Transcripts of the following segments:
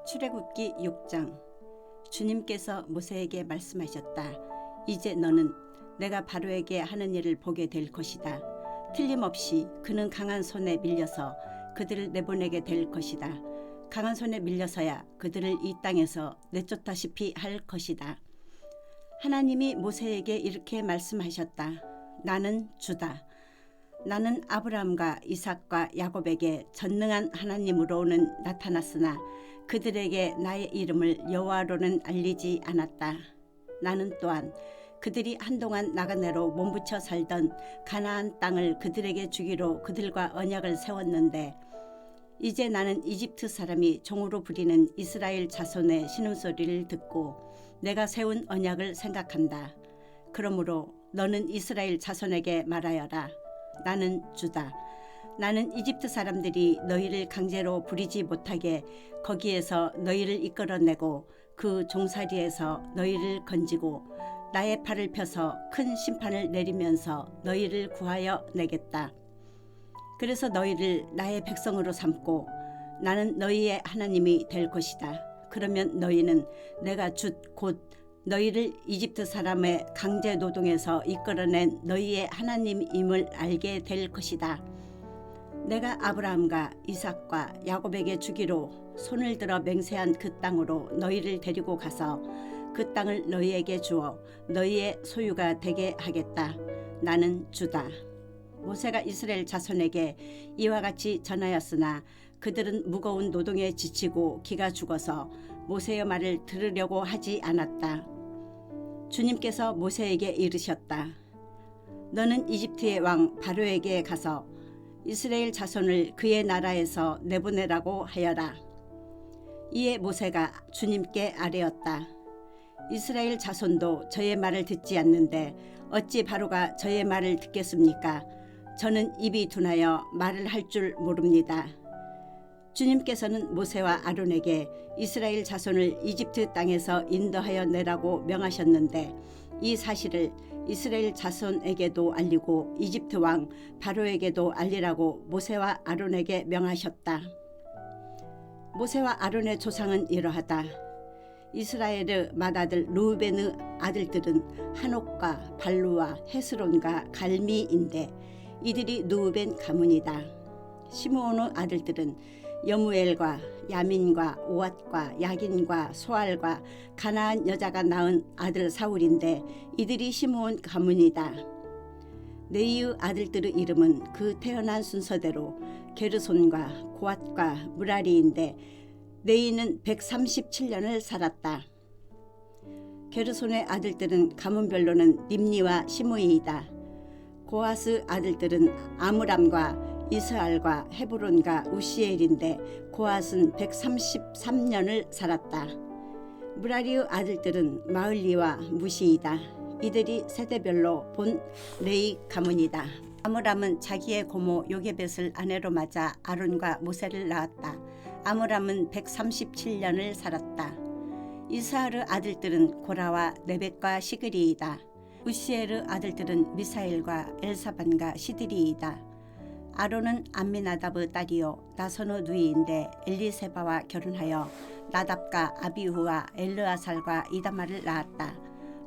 출애굽기 6장. 주님께서 모세에게 말씀하셨다. 이제 너는 내가 바로에게 하는 일을 보게 될 것이다. 틀림없이 그는 강한 손에 밀려서 그들을 내보내게 될 것이다. 강한 손에 밀려서야 그들을 이 땅에서 내쫓다시피 할 것이다. 하나님이 모세에게 이렇게 말씀하셨다. 나는 주다. 나는 아브라함과 이삭과 야곱에게 전능한 하나님으로는 나타났으나 그들에게 나의 이름을 여호와로는 알리지 않았다. 나는 또한 그들이 한동안 나그네로 몸부쳐 살던 가나안 땅을 그들에게 주기로 그들과 언약을 세웠는데 이제 나는 이집트 사람이 종으로 부리는 이스라엘 자손의 신음소리를 듣고 내가 세운 언약을 생각한다. 그러므로 너는 이스라엘 자손에게 말하여라. 나는 주다. 나는 이집트 사람들이 너희를 강제로 부리지 못하게 거기에서 너희를 이끌어내고 그 종살이에서 너희를 건지고 나의 팔을 펴서 큰 심판을 내리면서 너희를 구하여 내겠다. 그래서 너희를 나의 백성으로 삼고 나는 너희의 하나님이 될 것이다. 그러면 너희는 내가 곧 너희를 이집트 사람의 강제 노동에서 이끌어낸 너희의 하나님임을 알게 될 것이다. 내가 아브라함과 이삭과 야곱에게 주기로 손을 들어 맹세한 그 땅으로 너희를 데리고 가서 그 땅을 너희에게 주어 너희의 소유가 되게 하겠다. 나는 주다. 모세가 이스라엘 자손에게 이와 같이 전하였으나 그들은 무거운 노동에 지치고 기가 죽어서 모세의 말을 들으려고 하지 않았다. 주님께서 모세에게 이르셨다. 너는 이집트의 왕 바로에게 가서 이스라엘 자손을 그의 나라에서 내보내라고 하여라. 이에 모세가 주님께 아뢰었다. 이스라엘 자손도 저의 말을 듣지 않는데 어찌 바로가 저의 말을 듣겠습니까? 저는 입이 둔하여 말을 할 줄 모릅니다. 주님께서는 모세와 아론에게 이스라엘 자손을 이집트 땅에서 인도하여 내라고 명하셨는데 이 사실을 이스라엘 자손에게도 알리고 이집트 왕 바로에게도 알리라고 모세와 아론에게 명하셨다. 모세와 아론의 조상은 이러하다. 이스라엘의 맏아들 르우벤의 아들들은 한옥과 발루와 헤스론과 갈미인데 이들이 르우벤 가문이다. 시므온의 아들들은 여무엘과 야민과 오앗과 야긴과 소알과 가나안 여자가 낳은 아들 사울인데 이들이 시므온 가문이다. 레위의 아들들의 이름은 그 태어난 순서대로 게르손과 고앗과 무라리인데 레위는 137년을 살았다. 게르손의 아들들은 가문별로는 nimni와 시므이이다. 고앗의 아들들은 아므람과 이스알과 헤브론과 우시엘인데 고앗은 133년을 살았다. 무라리의 아들들은 마흘리와 무시이다. 이들이 세대별로 본 레위 가문이다. 아므람은 자기의 고모 요게벳을 아내로 맞아 아론과 모세를 낳았다. 아므람은 137년을 살았다. 이스할의 아들들은 고라와 네벡과 시그리이다. 우시엘의 아들들은 미사엘과 엘사반과 시드리이다. 아론은 암미나답의 딸이요 나선의 누이인데 엘리세바와 결혼하여 나답과 아비후와 엘르아살과 이다말을 낳았다.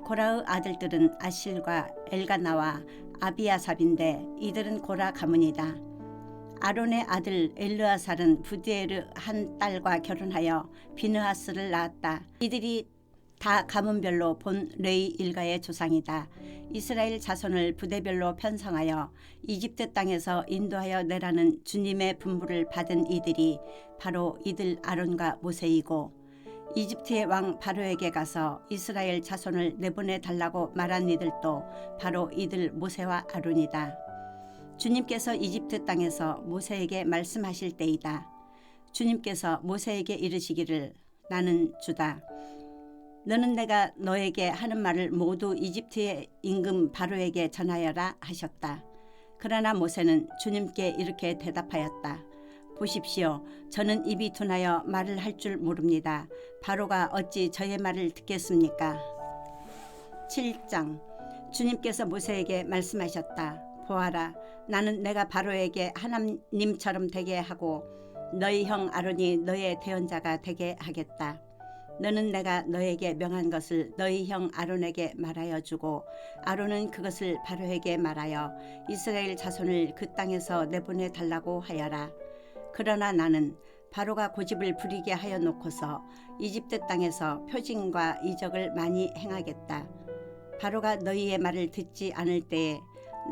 고라의 아들들은 아실과 엘가나와 아비아삽인데 이들은 고라 가문이다. 아론의 아들 엘르아살은 부디엘의 한 딸과 결혼하여 비느하스를 낳았다. 이들이 다 가문별로 본 레위 일가의 조상이다. 이스라엘 자손을 부대별로 편성하여 이집트 땅에서 인도하여 내라는 주님의 분부를 받은 이들이 바로 이들 아론과 모세이고 이집트의 왕 바로에게 가서 이스라엘 자손을 내보내 달라고 말한 이들도 바로 이들 모세와 아론이다. 주님께서 이집트 땅에서 모세에게 말씀하실 때이다. 주님께서 모세에게 이르시기를 나는 주다. 너는 내가 너에게 하는 말을 모두 이집트의 임금 바로에게 전하여라 하셨다. 그러나 모세는 주님께 이렇게 대답하였다. 보십시오. 저는 입이 둔하여 말을 할 줄 모릅니다. 바로가 어찌 저의 말을 듣겠습니까? 7장. 주님께서 모세에게 말씀하셨다. 보아라, 나는 내가 바로에게 하나님처럼 되게 하고 너희 형 아론이 너의 대언자가 되게 하겠다. 너는 내가 너에게 명한 것을 너희 형 아론에게 말하여 주고 아론은 그것을 바로에게 말하여 이스라엘 자손을 그 땅에서 내보내 달라고 하여라. 그러나 나는 바로가 고집을 부리게 하여 놓고서 이집트 땅에서 표징과 이적을 많이 행하겠다. 바로가 너희의 말을 듣지 않을 때에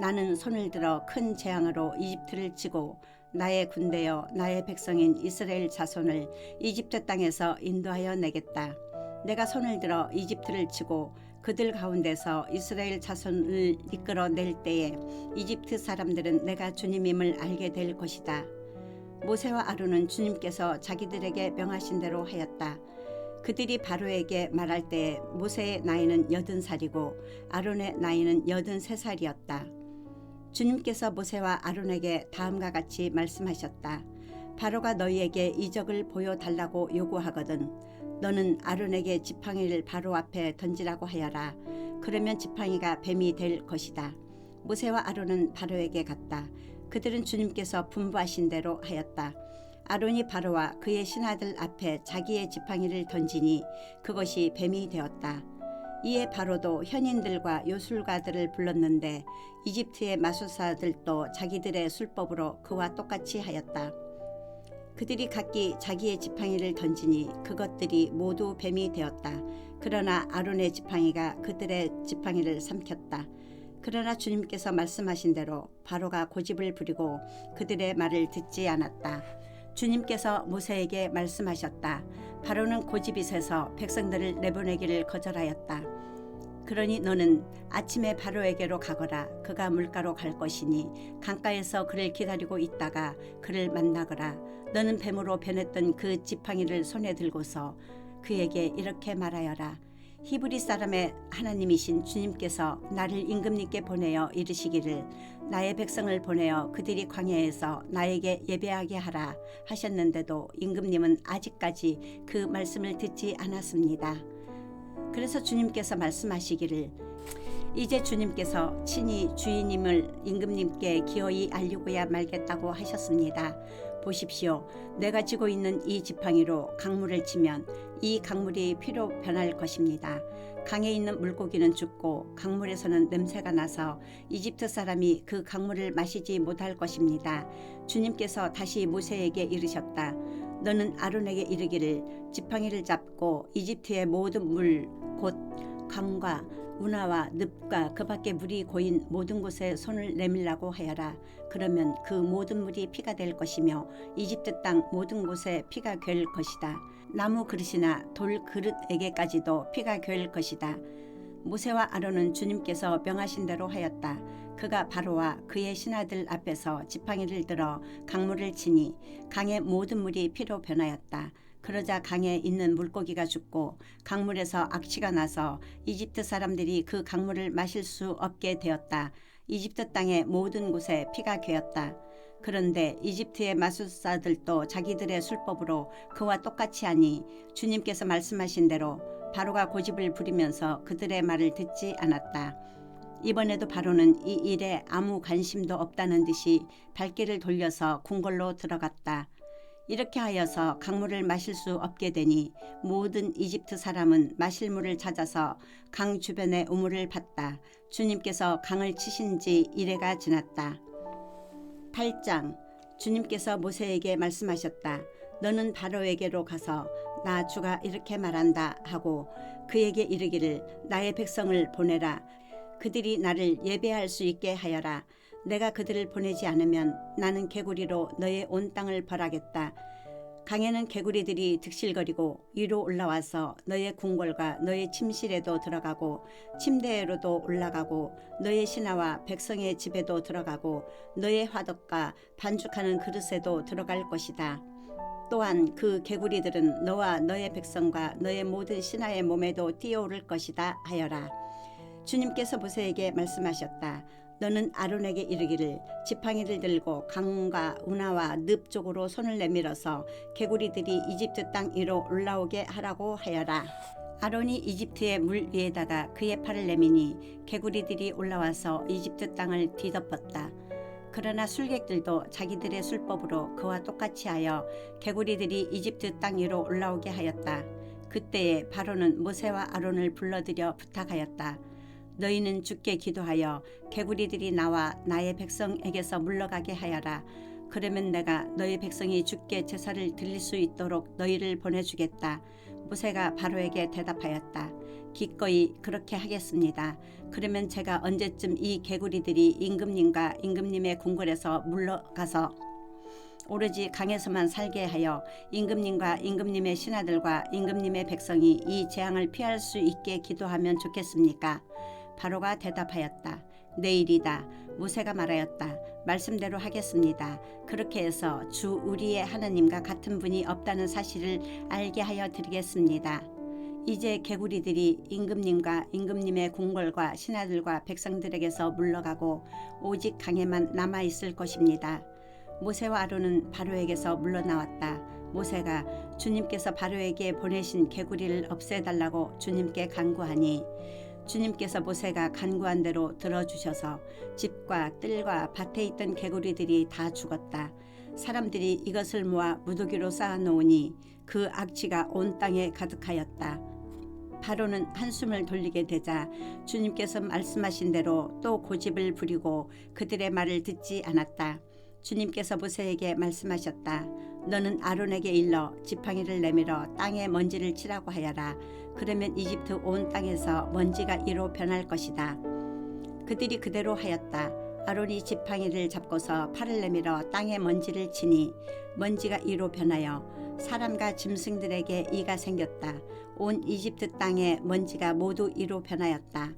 나는 손을 들어 큰 재앙으로 이집트를 치고 나의 군대여 나의 백성인 이스라엘 자손을 이집트 땅에서 인도하여 내겠다. 내가 손을 들어 이집트를 치고 그들 가운데서 이스라엘 자손을 이끌어낼 때에 이집트 사람들은 내가 주님임을 알게 될 것이다. 모세와 아론은 주님께서 자기들에게 명하신 대로 하였다. 그들이 바로에게 말할 때 모세의 나이는 80살이고 아론의 나이는 83살이었다. 주님께서 모세와 아론에게 다음과 같이 말씀하셨다. 바로가 너희에게 이적을 보여달라고 요구하거든 너는 아론에게 지팡이를 바로 앞에 던지라고 하여라. 그러면 지팡이가 뱀이 될 것이다. 모세와 아론은 바로에게 갔다. 그들은 주님께서 분부하신 대로 하였다. 아론이 바로와 그의 신하들 앞에 자기의 지팡이를 던지니 그것이 뱀이 되었다. 이에 바로도 현인들과 요술가들을 불렀는데 이집트의 마술사들도 자기들의 술법으로 그와 똑같이 하였다. 그들이 각기 자기의 지팡이를 던지니 그것들이 모두 뱀이 되었다. 그러나 아론의 지팡이가 그들의 지팡이를 삼켰다. 그러나 주님께서 말씀하신 대로 바로가 고집을 부리고 그들의 말을 듣지 않았다. 주님께서 모세에게 말씀하셨다. 바로는 고집이 세서 백성들을 내보내기를 거절하였다. 그러니 너는 아침에 바로에게로 가거라. 그가 물가로 갈 것이니 강가에서 그를 기다리고 있다가 그를 만나거라. 너는 뱀으로 변했던 그 지팡이를 손에 들고서 그에게 이렇게 말하여라. 히브리 사람의 하나님이신 주님께서 나를 임금님께 보내어 이르시기를 나의 백성을 보내어 그들이 광야에서 나에게 예배하게 하라 하셨는데도 임금님은 아직까지 그 말씀을 듣지 않았습니다. 그래서 주님께서 말씀하시기를 이제 주님께서 친히 주인임을 임금님께 기어이 알리고야 말겠다고 하셨습니다. 보십시오. 내가 쥐고 있는 이 지팡이로 강물을 치면 이 강물이 피로 변할 것입니다. 강에 있는 물고기는 죽고 강물에서는 냄새가 나서 이집트 사람이 그 강물을 마시지 못할 것입니다. 주님께서 다시 모세에게 이르셨다. 너는 아론에게 이르기를 지팡이를 잡고 이집트의 모든 물 곧 강과 운하와 늪과 그 밖에 물이 고인 모든 곳에 손을 내밀라고 하여라. 그러면 그 모든 물이 피가 될 것이며 이집트 땅 모든 곳에 피가 괴일 것이다. 나무 그릇이나 돌 그릇에게까지도 피가 괴일 것이다. 모세와 아론은 주님께서 명하신 대로 하였다. 그가 바로와 그의 신하들 앞에서 지팡이를 들어 강물을 치니 강의 모든 물이 피로 변하였다. 그러자 강에 있는 물고기가 죽고 강물에서 악취가 나서 이집트 사람들이 그 강물을 마실 수 없게 되었다. 이집트 땅의 모든 곳에 피가 괴었다. 그런데 이집트의 마술사들도 자기들의 술법으로 그와 똑같이 하니 주님께서 말씀하신 대로 바로가 고집을 부리면서 그들의 말을 듣지 않았다. 이번에도 바로는 이 일에 아무 관심도 없다는 듯이 발길을 돌려서 궁궐로 들어갔다. 이렇게 하여서 강물을 마실 수 없게 되니 모든 이집트 사람은 마실 물을 찾아서 강 주변의 우물을 팠다. 주님께서 강을 치신 지 이래가 지났다. 8장 주님께서 모세에게 말씀하셨다. 너는 바로에게로 가서 나 주가 이렇게 말한다 하고 그에게 이르기를 나의 백성을 보내라. 그들이 나를 예배할 수 있게 하여라. 내가 그들을 보내지 않으면 나는 개구리로 너의 온 땅을 벌하겠다. 강에는 개구리들이 득실거리고 위로 올라와서 너의 궁궐과 너의 침실에도 들어가고 침대로도 올라가고 너의 신하와 백성의 집에도 들어가고 너의 화덕과 반죽하는 그릇에도 들어갈 것이다. 또한 그 개구리들은 너와 너의 백성과 너의 모든 신하의 몸에도 뛰어오를 것이다 하여라. 주님께서 모세에게 말씀하셨다. 너는 아론에게 이르기를 지팡이를 들고 강과 운하와 늪 쪽으로 손을 내밀어서 개구리들이 이집트 땅 위로 올라오게 하라고 하여라. 아론이 이집트의 물 위에다가 그의 팔을 내미니 개구리들이 올라와서 이집트 땅을 뒤덮었다. 그러나 술객들도 자기들의 술법으로 그와 똑같이 하여 개구리들이 이집트 땅 위로 올라오게 하였다. 그때에 바로는 모세와 아론을 불러들여 부탁하였다. 너희는 주께 기도하여 개구리들이 나와 나의 백성에게서 물러가게 하여라. 그러면 내가 너희 백성이 주께 제사를 드릴 수 있도록 너희를 보내주겠다. 모세가 바로에게 대답하였다. 기꺼이 그렇게 하겠습니다. 그러면 제가 언제쯤 이 개구리들이 임금님과 임금님의 궁궐에서 물러가서 오로지 강에서만 살게 하여 임금님과 임금님의 신하들과 임금님의 백성이 이 재앙을 피할 수 있게 기도하면 좋겠습니까? 바로가 대답하였다. 내일이다. 모세가 말하였다. 말씀대로 하겠습니다. 그렇게 해서 주 우리의 하나님과 같은 분이 없다는 사실을 알게 하여 드리겠습니다. 이제 개구리들이 임금님과 임금님의 궁궐과 신하들과 백성들에게서 물러가고 오직 강에만 남아있을 것입니다. 모세와 아론은 바로에게서 물러나왔다. 모세가 주님께서 바로에게 보내신 개구리를 없애달라고 주님께 간구하니 주님께서 모세가 간구한 대로 들어주셔서 집과 뜰과 밭에 있던 개구리들이 다 죽었다. 사람들이 이것을 모아 무더기로 쌓아놓으니 그 악취가 온 땅에 가득하였다. 바로는 한숨을 돌리게 되자 주님께서 말씀하신 대로 또 고집을 부리고 그들의 말을 듣지 않았다. 주님께서 모세에게 말씀하셨다. 너는 아론에게 일러 지팡이를 내밀어 땅에 먼지를 치라고 하여라. 그러면 이집트 온 땅에서 먼지가 이로 변할 것이다. 그들이 그대로 하였다. 아론이 지팡이를 잡고서 팔을 내밀어 땅에 먼지를 치니 먼지가 이로 변하여 사람과 짐승들에게 이가 생겼다. 온 이집트 땅에 먼지가 모두 이로 변하였다.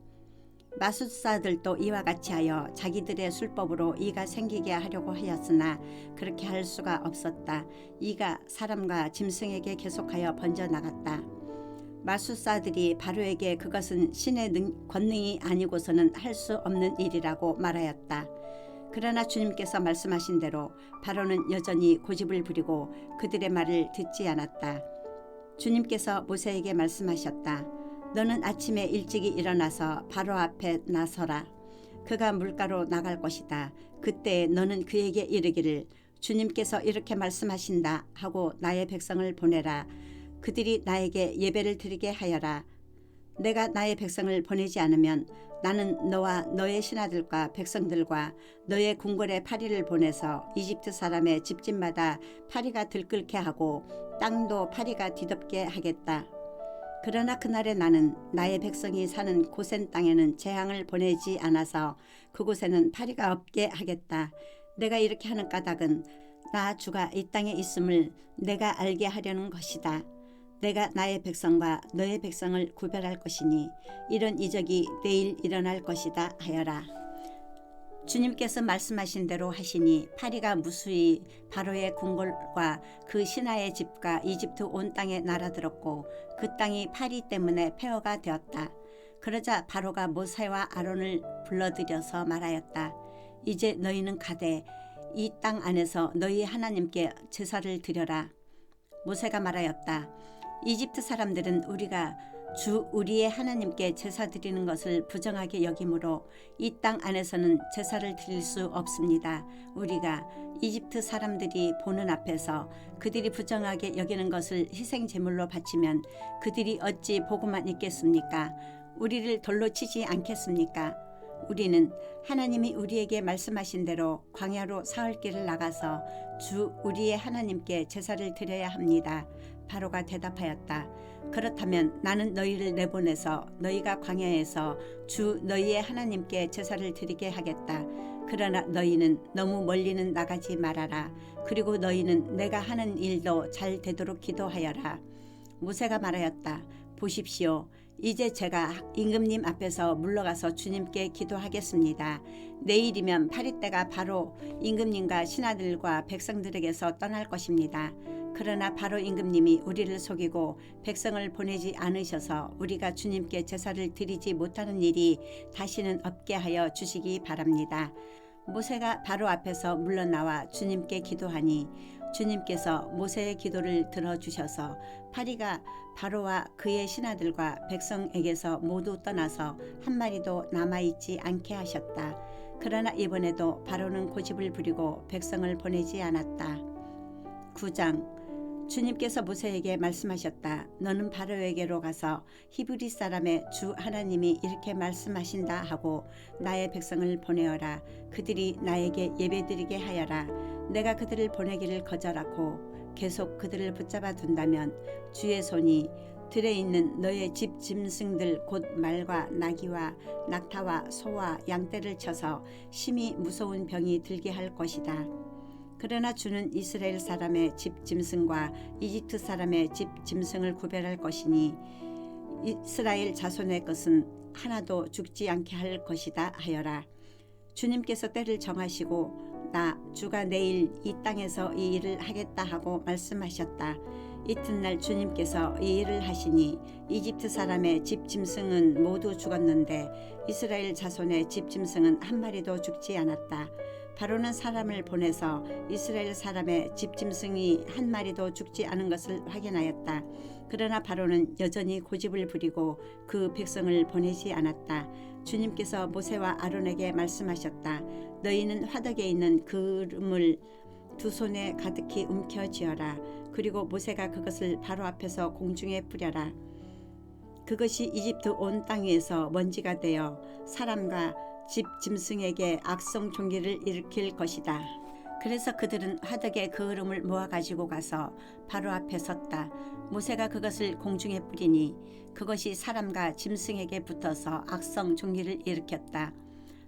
마술사들도 이와 같이 하여 자기들의 술법으로 이가 생기게 하려고 하였으나 그렇게 할 수가 없었다. 이가 사람과 짐승에게 계속하여 번져나갔다. 마술사들이 바로에게 그것은 신의 권능이 아니고서는 할 수 없는 일이라고 말하였다. 그러나 주님께서 말씀하신 대로 바로는 여전히 고집을 부리고 그들의 말을 듣지 않았다. 주님께서 모세에게 말씀하셨다. 너는 아침에 일찍이 일어나서 바로 앞에 나서라. 그가 물가로 나갈 것이다. 그때 너는 그에게 이르기를 주님께서 이렇게 말씀하신다 하고 나의 백성을 보내라. 그들이 나에게 예배를 드리게 하여라. 내가 나의 백성을 보내지 않으면 나는 너와 너의 신하들과 백성들과 너의 궁궐에 파리를 보내서 이집트 사람의 집집마다 파리가 들끓게 하고 땅도 파리가 뒤덮게 하겠다. 그러나 그날에 나는 나의 백성이 사는 고센 땅에는 재앙을 보내지 않아서 그곳에는 파리가 없게 하겠다. 내가 이렇게 하는 까닭은 나 주가 이 땅에 있음을 내가 알게 하려는 것이다. 내가 나의 백성과 너의 백성을 구별할 것이니 이런 이적이 내일 일어날 것이다 하여라. 주님께서 말씀하신 대로 하시니 파리가 무수히 바로의 궁궐과 그 신하의 집과 이집트 온 땅에 날아들었고 그 땅이 파리 때문에 폐허가 되었다. 그러자 바로가 모세와 아론을 불러들여서 말하였다. 이제 너희는 가되 이 땅 안에서 너희 하나님께 제사를 드려라. 모세가 말하였다. 이집트 사람들은 우리가 주 우리의 하나님께 제사 드리는 것을 부정하게 여기므로 이 땅 안에서는 제사를 드릴 수 없습니다. 우리가 이집트 사람들이 보는 앞에서 그들이 부정하게 여기는 것을 희생 제물로 바치면 그들이 어찌 보고만 있겠습니까? 우리를 돌로 치지 않겠습니까? 우리는 하나님이 우리에게 말씀하신 대로 광야로 사흘 길을 나가서 주 우리의 하나님께 제사를 드려야 합니다. 바로가 대답하였다. 그렇다면 나는 너희를 내보내서 너희가 광야에서 주 너희의 하나님께 제사를 드리게 하겠다. 그러나 너희는 너무 멀리는 나가지 말아라. 그리고 너희는 내가 하는 일도 잘 되도록 기도하여라. 모세가 말하였다. 보십시오. 이제 제가 임금님 앞에서 물러가서 주님께 기도하겠습니다. 내일이면 파리떼가 바로 임금님과 신하들과 백성들에게서 떠날 것입니다. 그러나 바로 임금님이 우리를 속이고 백성을 보내지 않으셔서 우리가 주님께 제사를 드리지 못하는 일이 다시는 없게 하여 주시기 바랍니다. 모세가 바로 앞에서 물러나와 주님께 기도하니 주님께서 모세의 기도를 들어주셔서 파리가 바로와 그의 신하들과 백성에게서 모두 떠나서 한 마리도 남아있지 않게 하셨다. 그러나 이번에도 바로는 고집을 부리고 백성을 보내지 않았다. 9장. 주님께서 모세에게 말씀하셨다. 너는 바로에게로 가서 히브리 사람의 주 하나님이 이렇게 말씀하신다 하고 나의 백성을 보내어라. 그들이 나에게 예배드리게 하여라. 내가 그들을 보내기를 거절하고 계속 그들을 붙잡아 둔다면 주의 손이 들에 있는 너의 집 짐승들 곧 말과 나귀와 낙타와 소와 양떼를 쳐서 심히 무서운 병이 들게 할 것이다. 그러나 주는 이스라엘 사람의 집 짐승과 이집트 사람의 집 짐승을 구별할 것이니 이스라엘 자손의 것은 하나도 죽지 않게 할 것이다 하여라. 주님께서 때를 정하시고 나 주가 내일 이 땅에서 이 일을 하겠다 하고 말씀하셨다. 이튿날 주님께서 이 일을 하시니 이집트 사람의 집 짐승은 모두 죽었는데 이스라엘 자손의 집 짐승은 한 마리도 죽지 않았다. 바로는 사람을 보내서 이스라엘 사람의 집 짐승이 한 마리도 죽지 않은 것을 확인하였다. 그러나 바로는 여전히 고집을 부리고 그 백성을 보내지 않았다. 주님께서 모세와 아론에게 말씀하셨다. 너희는 화덕에 있는 그름을 두 손에 가득히 움켜쥐어라. 그리고 모세가 그것을 바로 앞에서 공중에 뿌려라. 그것이 이집트 온 땅 위에서 먼지가 되어 사람과 집 짐승에게 악성 종기를 일으킬 것이다. 그래서 그들은 화덕에 그 얼음을 모아 가지고 가서 바로 앞에 섰다. 모세가 그것을 공중에 뿌리니 그것이 사람과 짐승에게 붙어서 악성 종기를 일으켰다.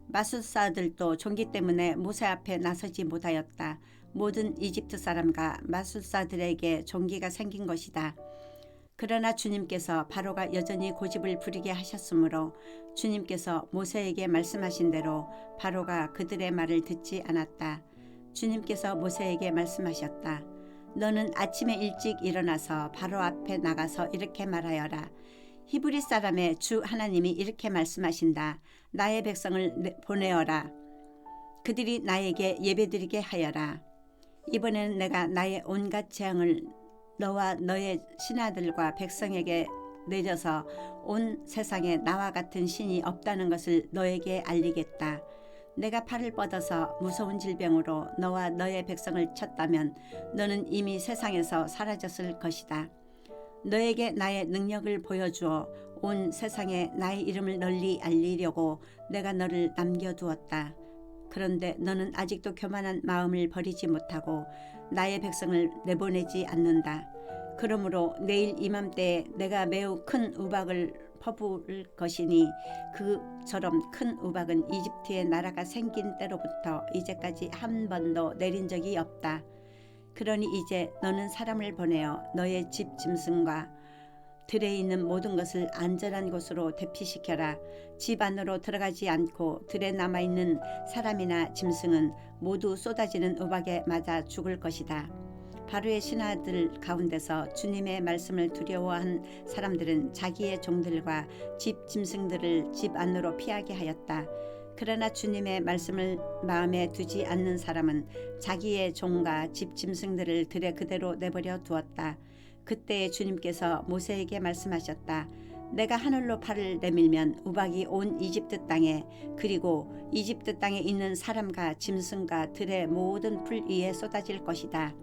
마술사들도 종기 때문에 모세 앞에 나서지 못하였다. 모든 이집트 사람과 마술사들에게 종기가 생긴 것이다. 그러나 주님께서 바로가 여전히 고집을 부리게 하셨으므로 주님께서 모세에게 말씀하신 대로 바로가 그들의 말을 듣지 않았다. 주님께서 모세에게 말씀하셨다. 너는 아침에 일찍 일어나서 바로 앞에 나가서 이렇게 말하여라. 히브리 사람의 주 하나님이 이렇게 말씀하신다. 나의 백성을 보내어라. 그들이 나에게 예배드리게 하여라. 이번에는 내가 나의 온갖 재앙을 너와 너의 신하들과 백성에게 내려서 온 세상에 나와 같은 신이 없다는 것을 너에게 알리겠다. 내가 팔을 뻗어서 무서운 질병으로 너와 너의 백성을 쳤다면 너는 이미 세상에서 사라졌을 것이다. 너에게 나의 능력을 보여주어 온 세상에 나의 이름을 널리 알리려고 내가 너를 남겨두었다. 그런데 너는 아직도 교만한 마음을 버리지 못하고 나의 백성을 내보내지 않는다. 그러므로 내일 이맘때에 내가 매우 큰 우박을 퍼부을 것이니 그처럼 큰 우박은 이집트의 나라가 생긴 때로부터 이제까지 한 번도 내린 적이 없다. 그러니 이제 너는 사람을 보내어 너의 집 짐승과 들에 있는 모든 것을 안전한 곳으로 대피시켜라. 집 안으로 들어가지 않고 들에 남아있는 사람이나 짐승은 모두 쏟아지는 우박에 맞아 죽을 것이다. 바로의 신하들 가운데서 주님의 말씀을 두려워한 사람들은 자기의 종들과 집 짐승들을 집 안으로 피하게 하였다. 그러나 주님의 말씀을 마음에 두지 않는 사람은 자기의 종과 집 짐승들을 들에 그대로 내버려 두었다. 그때 주님께서 모세에게 말씀하셨다. 내가 하늘로 팔을 내밀면 우박이 온 이집트 땅에 그리고 이집트 땅에 있는 사람과 짐승과 들의 모든 풀 위에 쏟아질 것이다.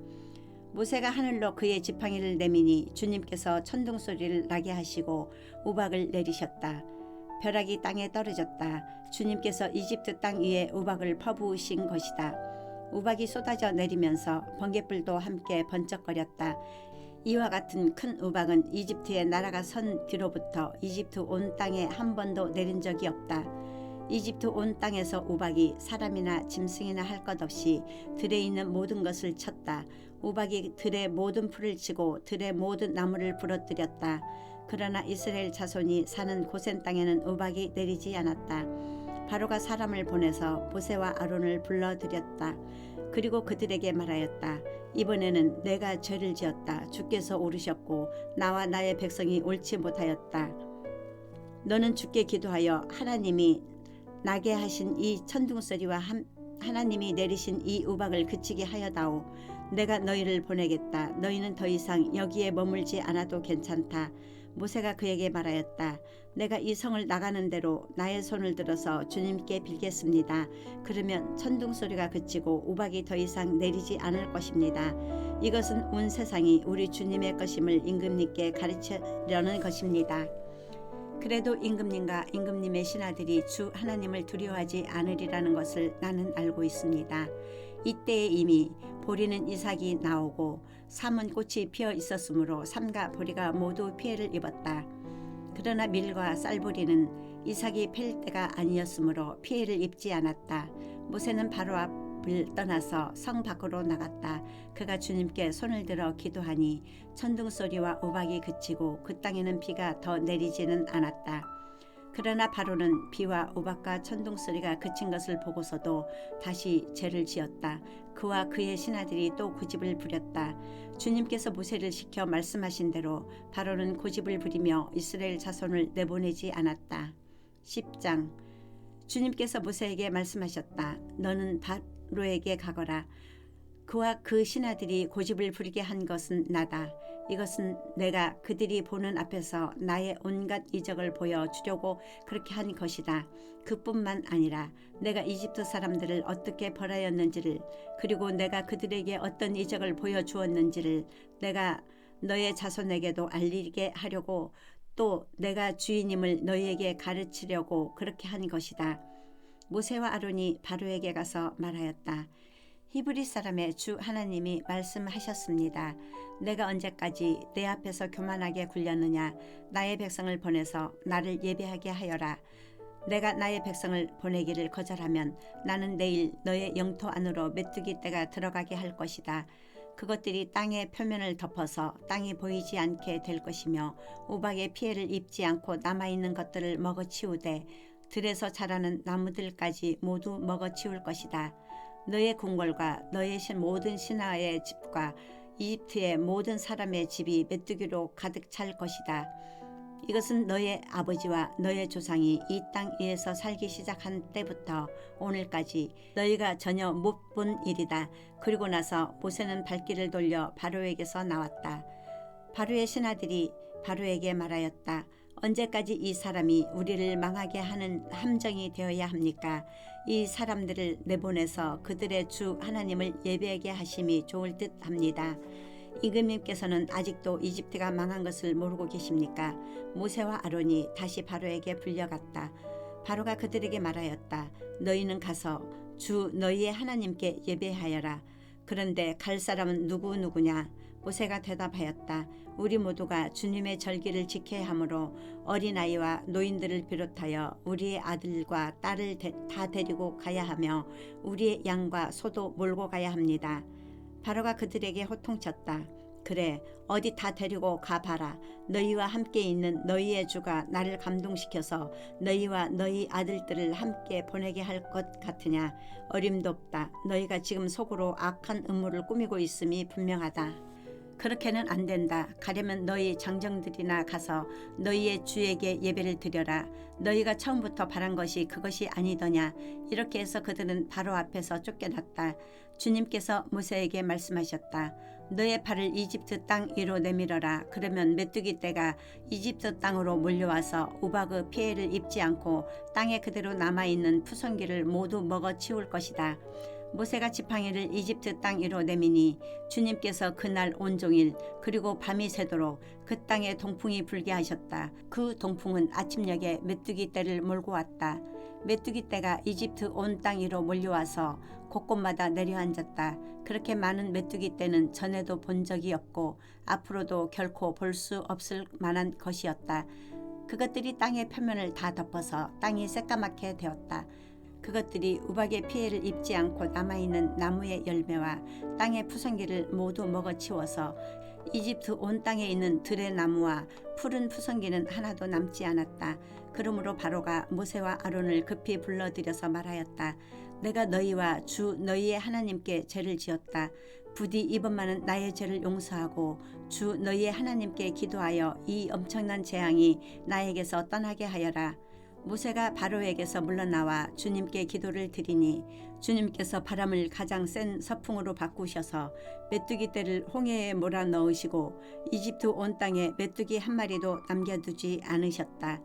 모세가 하늘로 그의 지팡이를 내미니 주님께서 천둥 소리를 나게 하시고 우박을 내리셨다. 벼락이 땅에 떨어졌다. 주님께서 이집트 땅 위에 우박을 퍼부으신 것이다. 우박이 쏟아져 내리면서 번갯불도 함께 번쩍거렸다. 이와 같은 큰 우박은 이집트의 나라가 선 뒤로부터 이집트 온 땅에 한 번도 내린 적이 없다. 이집트 온 땅에서 우박이 사람이나 짐승이나 할 것 없이 들에 있는 모든 것을 쳤다. 우박이 들의 모든 풀을 치고 들의 모든 나무를 부러뜨렸다. 그러나 이스라엘 자손이 사는 고센 땅에는 우박이 내리지 않았다. 바로가 사람을 보내서 모세와 아론을 불러들였다. 그리고 그들에게 말하였다. 이번에는 내가 죄를 지었다. 주께서 오르셨고 나와 나의 백성이 옳지 못하였다. 너는 주께 기도하여 하나님이 나게 하신 이 천둥소리와 하나님이 내리신 이 우박을 그치게 하여다오. 내가 너희를 보내겠다. 너희는 더 이상 여기에 머물지 않아도 괜찮다. 모세가 그에게 말하였다. 내가 이 성을 나가는 대로 나의 손을 들어서 주님께 빌겠습니다. 그러면 천둥 소리가 그치고 우박이 더 이상 내리지 않을 것입니다. 이것은 온 세상이 우리 주님의 것임을 임금님께 가르치려는 것입니다. 그래도 임금님과 임금님의 신하들이 주 하나님을 두려워하지 않으리라는 것을 나는 알고 있습니다. 이때에 이미 보리는 이삭이 나오고 삼은 꽃이 피어 있었으므로 삼가 보리가 모두 피해를 입었다. 그러나 밀과 쌀보리는 이삭이 팰 때가 아니었으므로 피해를 입지 않았다. 모세는 바로 앞을 떠나서 성 밖으로 나갔다. 그가 주님께 손을 들어 기도하니 천둥 소리와 우박이 그치고 그 땅에는 비가 더 내리지는 않았다. 그러나 바로는 비와 우박과 천둥 소리가 그친 것을 보고서도 다시 죄를 지었다. 그와 그의 신하들이 또 고집을 부렸다. 주님께서 모세를 시켜 말씀하신 대로 바로는 고집을 부리며 이스라엘 자손을 내보내지 않았다. 10장. 주님께서 모세에게 말씀하셨다. 너는 바로에게 가거라. 그와 그 신하들이 고집을 부리게 한 것은 나다. 이것은 내가 그들이 보는 앞에서 나의 온갖 이적을 보여주려고 그렇게 한 것이다. 그뿐만 아니라 내가 이집트 사람들을 어떻게 벌하였는지를, 그리고 내가 그들에게 어떤 이적을 보여주었는지를 내가 너의 자손에게도 알리게 하려고, 또 내가 주인임을 너희에게 가르치려고 그렇게 한 것이다. 모세와 아론이 바로에게 가서 말하였다. 히브리 사람의 주 하나님이 말씀하셨습니다. 내가 언제까지 내 앞에서 교만하게 굴렸느냐. 나의 백성을 보내서 나를 예배하게 하여라. 내가 나의 백성을 보내기를 거절하면 나는 내일 너의 영토 안으로 메뚜기 떼가 들어가게 할 것이다. 그것들이 땅의 표면을 덮어서 땅이 보이지 않게 될 것이며 우박의 피해를 입지 않고 남아있는 것들을 먹어치우되 들에서 자라는 나무들까지 모두 먹어치울 것이다. 너의 궁궐과 너의 모든 신하의 집과 이집트의 모든 사람의 집이 메뚜기로 가득 찰 것이다. 이것은 너의 아버지와 너의 조상이 이 땅 위에서 살기 시작한 때부터 오늘까지 너희가 전혀 못 본 일이다. 그리고 나서 모세는 발길을 돌려 바로에게서 나왔다. 바로의 신하들이 바로에게 말하였다. 언제까지 이 사람이 우리를 망하게 하는 함정이 되어야 합니까? 이 사람들을 내보내서 그들의 주 하나님을 예배하게 하심이 좋을 듯 합니다. 임금님께서는 아직도 이집트가 망한 것을 모르고 계십니까? 모세와 아론이 다시 바로에게 불려갔다. 바로가 그들에게 말하였다. 너희는 가서 주 너희의 하나님께 예배하여라. 그런데 갈 사람은 누구냐? 모세가 대답하였다. 우리 모두가 주님의 절기를 지켜야 하므로 어린아이와 노인들을 비롯하여 우리의 아들과 딸을 다 데리고 가야 하며 우리의 양과 소도 몰고 가야 합니다. 바로가 그들에게 호통쳤다. 그래, 어디 다 데리고 가봐라. 너희와 함께 있는 너희의 주가 나를 감동시켜서 너희와 너희 아들들을 함께 보내게 할 것 같으냐? 어림도 없다. 너희가 지금 속으로 악한 음모를 꾸미고 있음이 분명하다. 그렇게는 안 된다. 가려면 너희 장정들이나 가서 너희의 주에게 예배를 드려라. 너희가 처음부터 바란 것이 그것이 아니더냐. 이렇게 해서 그들은 바로 앞에서 쫓겨났다. 주님께서 모세에게 말씀하셨다. 너의 발을 이집트 땅 위로 내밀어라. 그러면 메뚜기 떼가 이집트 땅으로 몰려와서 우박의 피해를 입지 않고 땅에 그대로 남아있는 푸성기를 모두 먹어치울 것이다. 모세가 지팡이를 이집트 땅 위로 내미니 주님께서 그날 온종일 그리고 밤이 새도록 그 땅에 동풍이 불게 하셨다. 그 동풍은 아침녘에 메뚜기 떼를 몰고 왔다. 메뚜기 떼가 이집트 온 땅 위로 몰려와서 곳곳마다 내려앉았다. 그렇게 많은 메뚜기 떼는 전에도 본 적이 없고 앞으로도 결코 볼 수 없을 만한 것이었다. 그것들이 땅의 표면을 다 덮어서 땅이 새까맣게 되었다. 그것들이 우박의 피해를 입지 않고 남아있는 나무의 열매와 땅의 푸성기를 모두 먹어치워서 이집트 온 땅에 있는 들의 나무와 푸른 푸성기는 하나도 남지 않았다. 그러므로 바로가 모세와 아론을 급히 불러들여서 말하였다. 내가 너희와 주 너희의 하나님께 죄를 지었다. 부디 이번만은 나의 죄를 용서하고 주 너희의 하나님께 기도하여 이 엄청난 재앙이 나에게서 떠나게 하여라. 모세가 바로에게서 물러나와 주님께 기도를 드리니 주님께서 바람을 가장 센 서풍으로 바꾸셔서 메뚜기 떼를 홍해에 몰아 넣으시고 이집트 온 땅에 메뚜기 한 마리도 남겨두지 않으셨다.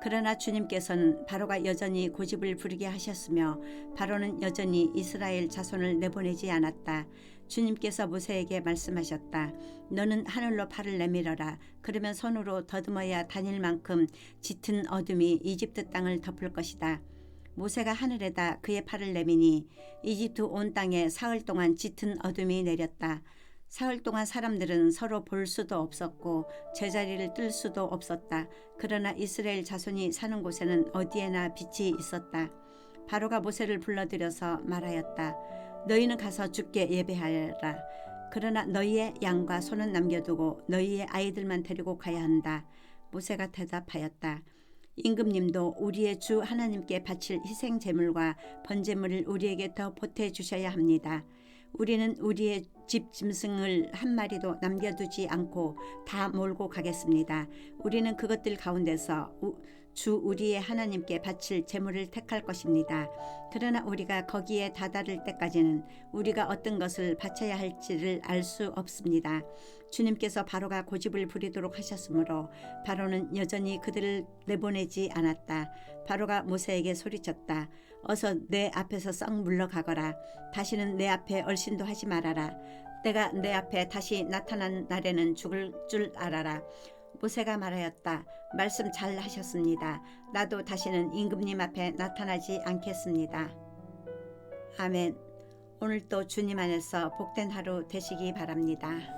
그러나 주님께서는 바로가 여전히 고집을 부리게 하셨으며 바로는 여전히 이스라엘 자손을 내보내지 않았다. 주님께서 모세에게 말씀하셨다. 너는 하늘로 팔을 내밀어라. 그러면 손으로 더듬어야 다닐 만큼 짙은 어둠이 이집트 땅을 덮을 것이다. 모세가 하늘에다 그의 팔을 내미니 이집트 온 땅에 사흘 동안 짙은 어둠이 내렸다. 사흘 동안 사람들은 서로 볼 수도 없었고 제자리를 뜰 수도 없었다. 그러나 이스라엘 자손이 사는 곳에는 어디에나 빛이 있었다. 바로가 모세를 불러들여서 말하였다. 너희는 가서 주께 예배하여라. 그러나 너희의 양과 소는 남겨두고 너희의 아이들만 데리고 가야 한다. 모세가 대답하였다. 임금님도 우리의 주 하나님께 바칠 희생 제물과 번제물을 우리에게 더 보태 주셔야 합니다. 우리는 우리의 집 짐승을 한 마리도 남겨두지 않고 다 몰고 가겠습니다. 우리는 그것들 가운데서 주 우리의 하나님께 바칠 제물을 택할 것입니다. 그러나 우리가 거기에 다다를 때까지는 우리가 어떤 것을 바쳐야 할지를 알 수 없습니다. 주님께서 바로가 고집을 부리도록 하셨으므로 바로는 여전히 그들을 내보내지 않았다. 바로가 모세에게 소리쳤다. 어서 내 앞에서 썩 물러가거라. 다시는 내 앞에 얼씬도 하지 말아라. 내가 내 앞에 다시 나타난 날에는 죽을 줄 알아라. 모세가 말하였다. 말씀 잘 하셨습니다. 나도 다시는 임금님 앞에 나타나지 않겠습니다. 아멘. 오늘도 주님 안에서 복된 하루 되시기 바랍니다.